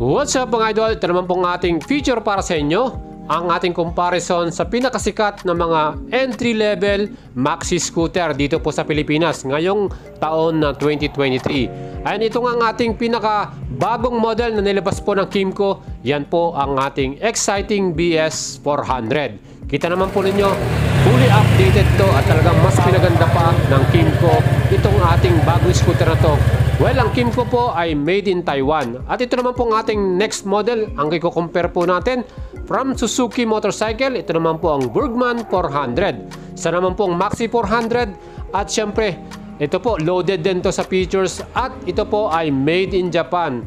What's up mga idol? Ito naman pong ating feature para sa inyo. Ang ating comparison sa pinakasikat na mga entry-level maxi scooter dito po sa Pilipinas ngayong taon na 2023. And ito nga ang ating pinakabagong model na nilabas po ng Kymco. Yan po ang ating exciting BS 400. Kita naman po ninyo, fully updated to at talagang mas pinaganda pa ng Kymco itong ating bagong scooter na to. Well, ang Kymco po ay made in Taiwan. At ito naman po ang ating next model. Ang i-compare po natin from Suzuki Motorcycle. Ito naman po ang Burgman 400. Isa naman po ang Maxi 400. At syempre, ito po loaded din to sa features. At ito po ay made in Japan.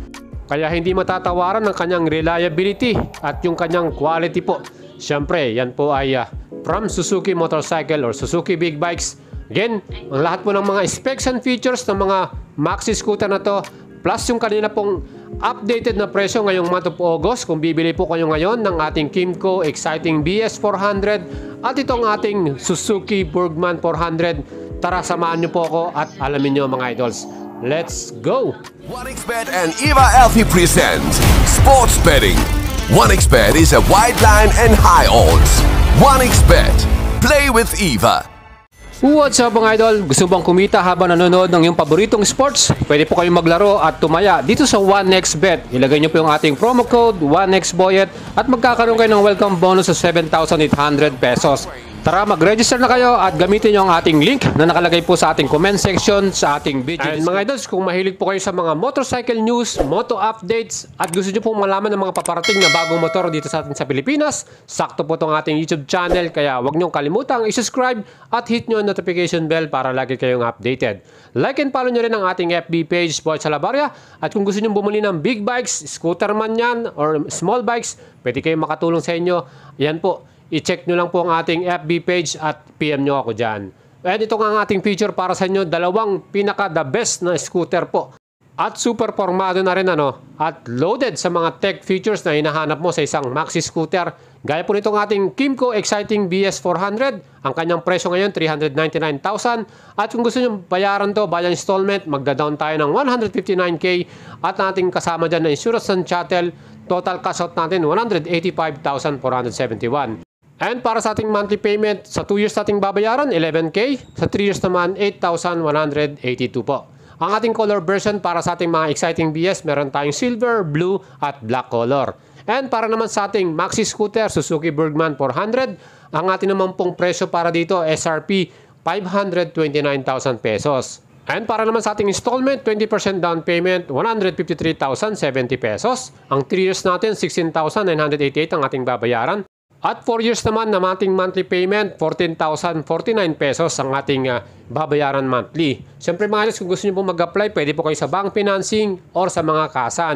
Kaya hindi matatawaran ng kanyang reliability at yung kanyang quality po. Syempre, yan po ay from Suzuki Motorcycle or Suzuki Big Bikes. Again, ang lahat po ng mga specs and features ng mga maxi scooter na to, plus yung kanina pong updated na presyo ngayong month of August, kung bibili po kayo ngayon ng ating Kymco Exciting BS 400 at itong ating Suzuki Burgman 400, tara samahan nyo po ako at alamin nyo mga idols. Let's go! 1xBet and Eva Elfie present Sports Betting. 1xBet is a wide line and high odds. 1xBet. Play with Eva. What's up mga idol? Gusto bang kumita habang nanonood ng iyong paboritong sports? Pwede po kayong maglaro at tumaya dito sa 1xBet. Ilagay nyo po yung ating promo code 1xBoyet at magkakaroon kayo ng welcome bonus sa 7,800 pesos. Tara, mag-register na kayo at gamitin nyo ang ating link na nakalagay po sa ating comment section sa ating video. And mga idols, kung mahilig po kayo sa mga motorcycle news, moto updates, at gusto nyo pong malaman ng mga paparating na bagong motor dito sa atin sa Pilipinas, sakto po itong ating YouTube channel. Kaya huwag nyo kalimutang i-subscribe at hit nyo ang notification bell para lagi kayong updated. Like and follow nyo rin ang ating FB page, Boy Salabaria. At kung gusto nyo bumili ng big bikes, scooter man yan, or small bikes, pwede kayong makatulong sa inyo. Yan po. I-check nyo lang po ang ating FB page at PM nyo ako dyan. And ito nga ang ating feature para sa inyo, dalawang pinaka-the best na scooter po. At super formado na rin at loaded sa mga tech features na hinahanap mo sa isang maxi scooter. Gaya po nitong ating Kymco Exciting BS 400. Ang kanyang presyo ngayon, 399,000. At kung gusto nyo bayaran to via installment, magda-down tayo ng 159K. At ating kasama dyan na insurance and chattel, total cash out natin, 185,471. And para sa ating monthly payment, sa 2 years nating babayaran, 11K. Sa 3 years naman, 8,182 po. Ang ating color version para sa ating mga exciting BS, meron tayong silver, blue, at black color. And para naman sa ating maxi scooter, Suzuki Burgman 400, ang ating naman pong presyo para dito, SRP, 529,000 pesos. And para naman sa ating installment, 20% down payment, 153,070 pesos. Ang 3 years natin, 16,988 ang ating babayaran. At 4 years naman na ating monthly payment, 14,049 pesos ang ating babayaran monthly. Siyempre mga guys, kung gusto nyo po mag-apply, pwede po kayo sa bank financing or sa mga kasa.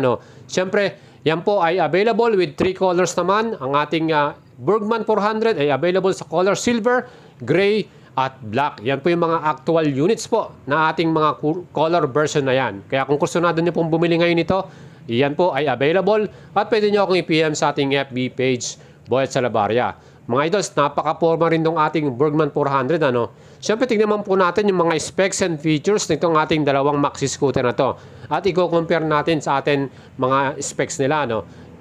Siyempre, yan po ay available with 3 colors naman. Ang ating Burgman 400 ay available sa color silver, gray, at black. Yan po yung mga actual units po na ating mga color version na yan. Kaya kung kursunado nyo pong bumili ngayon ito, yan po ay available at pwede nyo akong i-PM sa ating FB page, Boy Salabaria. Mga idols, napaka-forma rin itong ating Burgman 400. Siyempre, tignan naman po natin yung mga specs and features nitong ating dalawang maxi scooter na to. At i-compare natin sa atin mga specs nila.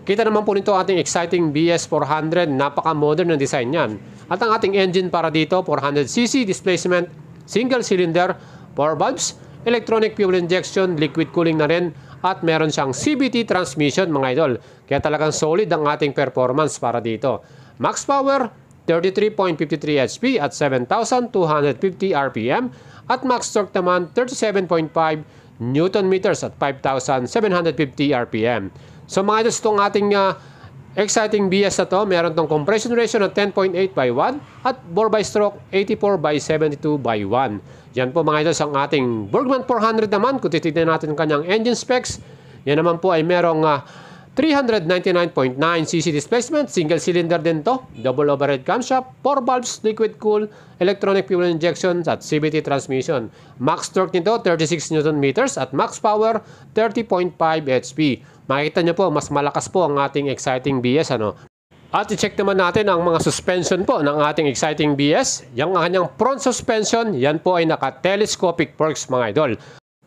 Kita naman po nito ating exciting BS 400. Napaka-modern na design yan. At ang ating engine para dito, 400cc displacement, single cylinder, 4 valves, electronic fuel injection, liquid cooling na rin. At meron siyang CVT transmission mga idol. Kaya talagang solid ang ating performance para dito. Max power, 33.53 HP at 7,250 RPM. At max torque naman, 37.5 Newton meters at 5,750 RPM. So mga idols, itong ating exciting BS na to, meron tong compression ratio na 10.8/1 at bore by stroke 84/72/1. Yan po mga idols ang ating Burgman 400 naman. Kung titignan natin ang kanyang engine specs, yan naman po ay merong 399.9cc displacement, single cylinder din to, double overhead camshaft, 4 valves, liquid cool, electronic fuel injection at CVT transmission. Max torque nito 36 Newton meters at max power 30.5 HP. Makikita nyo po, mas malakas po ang ating exciting BS. At i-check naman natin ang mga suspension po ng ating exciting BS. Yung kanyang front suspension, yan po ay naka-telescopic forks mga idol.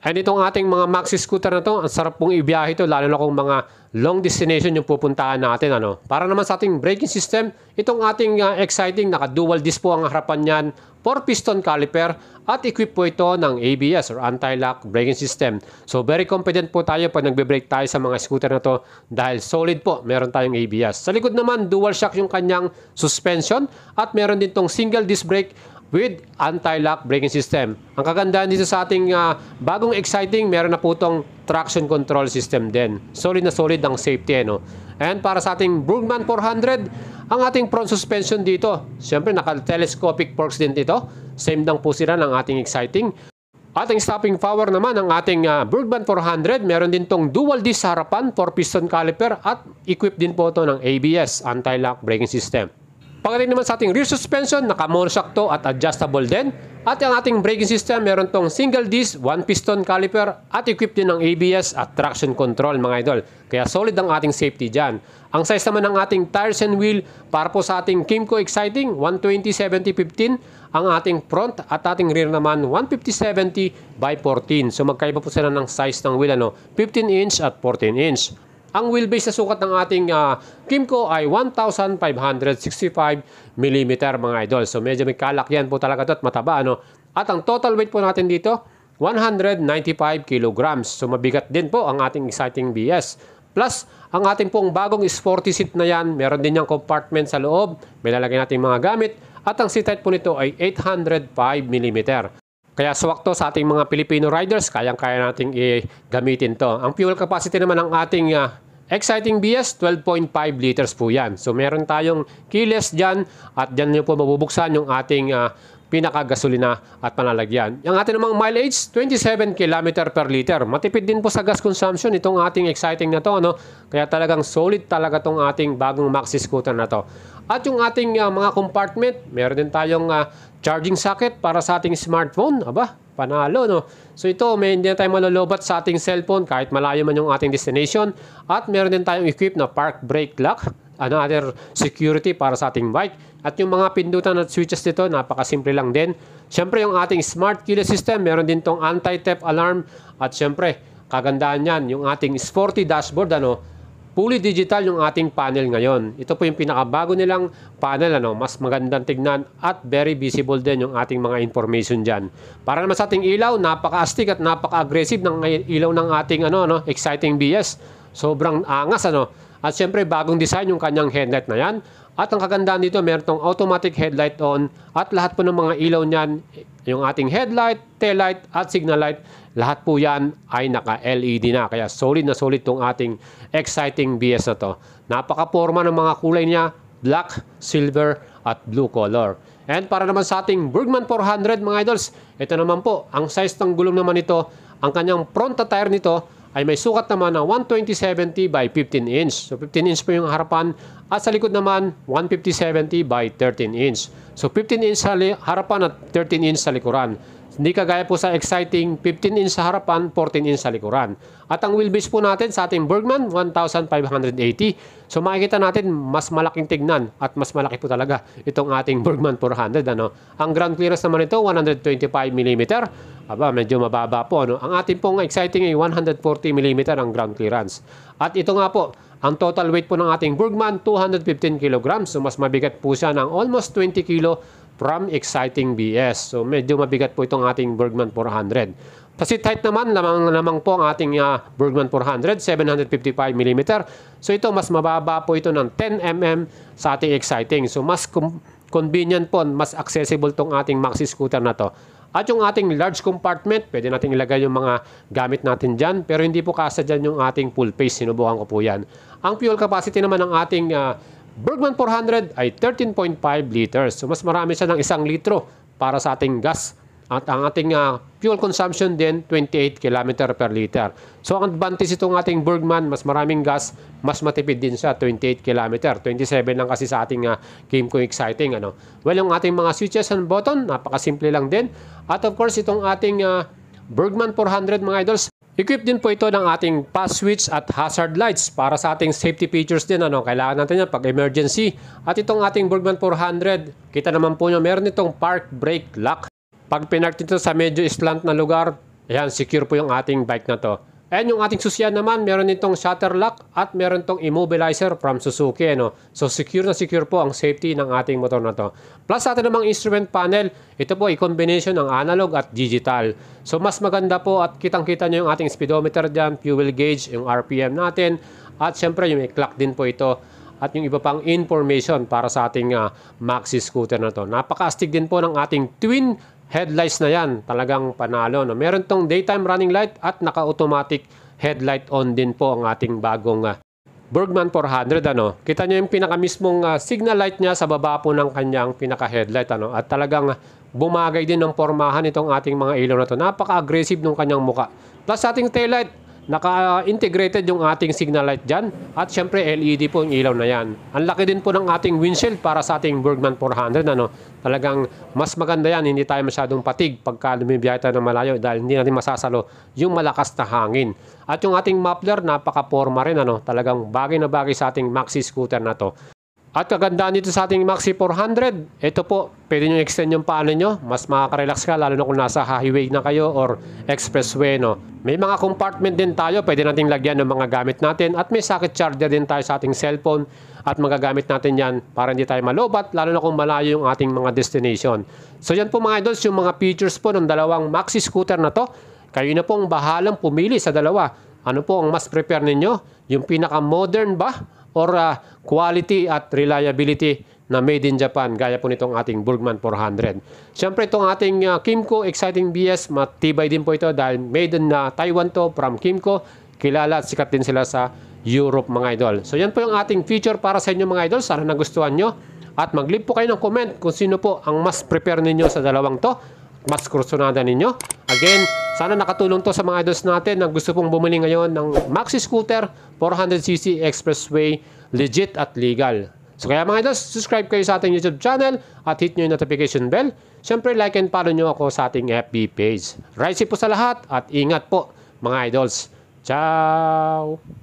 And itong ating mga maxi scooter na to, ang sarap pong ibiyahe ito, lalo na kung mga long destination yung pupuntahan natin. Para naman sa ating braking system, itong ating exciting, naka-dual disc po ang harapan niyan, 4-piston caliper, at equip po ito ng ABS or anti-lock braking system. So very confident po tayo pag nagbe-brake tayo sa mga scooter na to dahil solid po, meron tayong ABS. Sa likod naman, dual shock yung kanyang suspension at meron din tong single disc brake with anti-lock braking system. Ang kagandahan dito sa ating bagong exciting, meron na po itong traction control system din. Solid na solid ang safety. And para sa ating Burgman 400, ang ating front suspension dito, siyempre naka-telescopic forks din ito. Same lang po sila ng ating exciting. Ating stopping power naman ng ating Burgman 400, meron din tong dual disc sa harapan, 4-piston caliper at equipped din po ito ng ABS, anti-lock braking system. Pagdating naman sa ating rear suspension, naka-monoshock to at adjustable din. At ang ating braking system, meron tong single disc, 1-piston caliper at equipped din ng ABS at traction control mga idol. Kaya solid ang ating safety dyan. Ang size naman ng ating tires and wheel para po sa ating Kymco Exciting, 120/70/15. Ang ating front at ating rear naman, 150/70/14. So magkaiba po sila ng size ng wheel, 15 inch at 14 inch. Ang wheelbase na sukat ng ating Kymco ay 1,565 mm mga idol. So medyo may kalak yan po talaga ito at mataba. At ang total weight po natin dito, 195 kilograms. So mabigat din po ang ating exciting BS. Plus, ang ating pong bagong sporty seat na yan, meron din yung compartment sa loob. May lalagay natin mga gamit. At ang seat height po nito ay 805 mm. Kaya swakto sa ating mga Filipino riders, kayang-kaya nating gamitin to. Ang fuel capacity naman ng ating exciting BS, 12.5 liters po yan. So meron tayong keyless dyan at dyan nyo po mabubuksan yung ating pinakagasolina at panlalagyan. Yung ating namang mileage, 27 km per liter. Matipid din po sa gas consumption itong ating exciting na to. Kaya talagang solid talaga itong ating bagong maxi scooter na to. At yung ating mga compartment, meron din tayong charging socket para sa ating smartphone. Aba, panalo, So ito, may hindi na tayo malolobat sa ating cellphone kahit malayo man yung ating destination. At meron din tayong equipped na park brake lock, another security para sa ating bike. At yung mga pindutan at switches dito, napakasimple lang din. Siyempre, yung ating smart keyless system, meron din tong anti-theft alarm. At siyempre, kagandahan yan, yung ating sporty dashboard, fully digital yung ating panel ngayon. Ito po yung pinakabago nilang panel, mas magandang tignan at very visible din yung ating mga information dyan. Para naman sa ating ilaw, napaka-astig at napaka-aggressive ng ilaw ng ating exciting BS. Sobrang angas, At syempre, bagong design yung kanyang headlight na yan. At ang kagandahan dito, meron tong automatic headlight on at lahat po ng mga ilaw niyan, yung ating headlight, taillight at signal light, lahat po yan ay naka-LED na. Kaya solid na solid tong ating exciting BS na to. Napaka-forma ng mga kulay niya, black, silver at blue color. And para naman sa ating Burgman 400 mga idols, ito naman po, ang size ng gulong naman nito, ang kanyang front tire nito, ay may sukat naman na 120/70 by 15 inch. So 15 inch po yung harapan at sa likod naman 150/70 by 13 inch. So 15 inch sa harapan at 13 inch sa likuran. Hindi kagaya po sa exciting 15 inch sa harapan, 14 inch sa likuran. At ang wheelbase po natin sa ating Burgman, 1,580. So makikita natin mas malaking tignan at mas malaki po talaga itong ating Burgman 400. Ang ground clearance naman ito, 125 mm. Aba, medyo mababa po. Ang ating pong exciting ay 140 mm ang ground clearance. At ito nga po, ang total weight po ng ating Burgman, 215 kg. So mas mabigat po siya ng almost 20 kg from exciting BS. So medyo mabigat po itong ating Burgman 400. Sa seat height naman, lamang po ang ating Burgman 400, 755 mm. So ito, mas mababa po ito ng 10 mm sa ating exciting. So mas convenient po, mas accessible tong ating maxi scooter na to. At yung ating large compartment, pwede natin ilagay yung mga gamit natin dyan. Pero hindi po kasya dyan yung ating full face. Sinubukan ko po yan. Ang fuel capacity naman ng ating Burgman 400 ay 13.5 liters. So mas marami siya ng 1 litro para sa ating gas. At ang ating fuel consumption din, 28 km per liter. So ang advantage itong ating Burgman, mas maraming gas, mas matipid din siya, 28 km. 27 lang kasi sa ating Kymco Exciting. Well, yung ating mga switches and button, napakasimple lang din. At of course, itong ating Burgman 400 mga idols, equipped din po ito ng ating pass switch at hazard lights para sa ating safety features din. Kailangan natin yan pag emergency. At itong ating Burgman 400, kita naman po nyo, meron itong park brake lock. Pag pinark nito sa medyo slant na lugar, Ayan, secure po yung ating bike na to. And yung ating susian naman, meron itong shutter lock at meron itong immobilizer from Suzuki. Ano? So secure na secure po ang safety ng ating motor na to. Plus sa atin namang instrument panel, ito po ay combination ng analog at digital. So mas maganda po at kitang-kita nyo yung ating speedometer dyan, fuel gauge, yung RPM natin. At syempre yung may clock din po ito. At yung iba pang information para sa ating maxi scooter na to. Napaka-astig din po ng ating twin headlights na yan, talagang panalo. No? Meron tong daytime running light at naka-automatic headlight on din po ang ating bagong Bergman 400. Ano? Kita nyo yung pinaka-mismong signal light niya sa baba po ng kanyang pinaka-headlight. Ano? At talagang bumagay din ng pormahan itong ating mga ilaw na to. Napaka-aggressive ng kanyang muka. Plus sa ating taillight, naka-integrated yung ating signal light dyan. At syempre LED po yung ilaw na yan. Ang laki din po ng ating windshield para sa ating Bergman 400. Ano? Talagang mas maganda yan. Hindi tayo masyadong patig pagka lumibiyahe tayo ng malayo dahil hindi natin masasalo yung malakas na hangin. At yung ating muffler, napaka-forma rin. Ano? Talagang bagay na bagay sa ating maxi scooter na to. At kagandaan dito sa ating Maxi 400, ito po, pwede nyo extend yung paan nyo. Mas makaka-relax ka, lalo na kung nasa highway na kayo or expressway. No? May mga compartment din tayo, pwede nating lagyan ng mga gamit natin. At may socket charger din tayo sa ating cellphone. At magagamit natin yan para hindi tayo malobat, lalo na kung malayo yung ating mga destination. So yan po mga idols, yung mga features po ng dalawang Maxi scooter na to. Kayo na pong bahalang pumili sa dalawa. Ano po ang mas prepare ninyo? Yung pinaka-modern ba? Or quality at reliability na made in Japan gaya po nitong ating Bergman 400. Siyempre itong ating Kymco Exciting BS, matibay din po ito dahil made in Taiwan to from Kymco. Kilala at sikat din sila sa Europe mga idol. So yan po yung ating feature para sa inyo mga idol. Sana nagustuhan nyo. At mag-leave po kayo ng comment kung sino po ang mas prepare ninyo sa dalawang to. Mas kursunada ninyo. Again, sana nakatulong to sa mga idols natin na gusto pong bumili ngayon ng Maxi Scooter 400cc Expressway, legit at legal. So kaya mga idols, subscribe kayo sa ating YouTube channel at hit nyo yung notification bell. Siyempre, like and follow nyo ako sa ating FB page. Ride safe po sa lahat at ingat po mga idols. Ciao!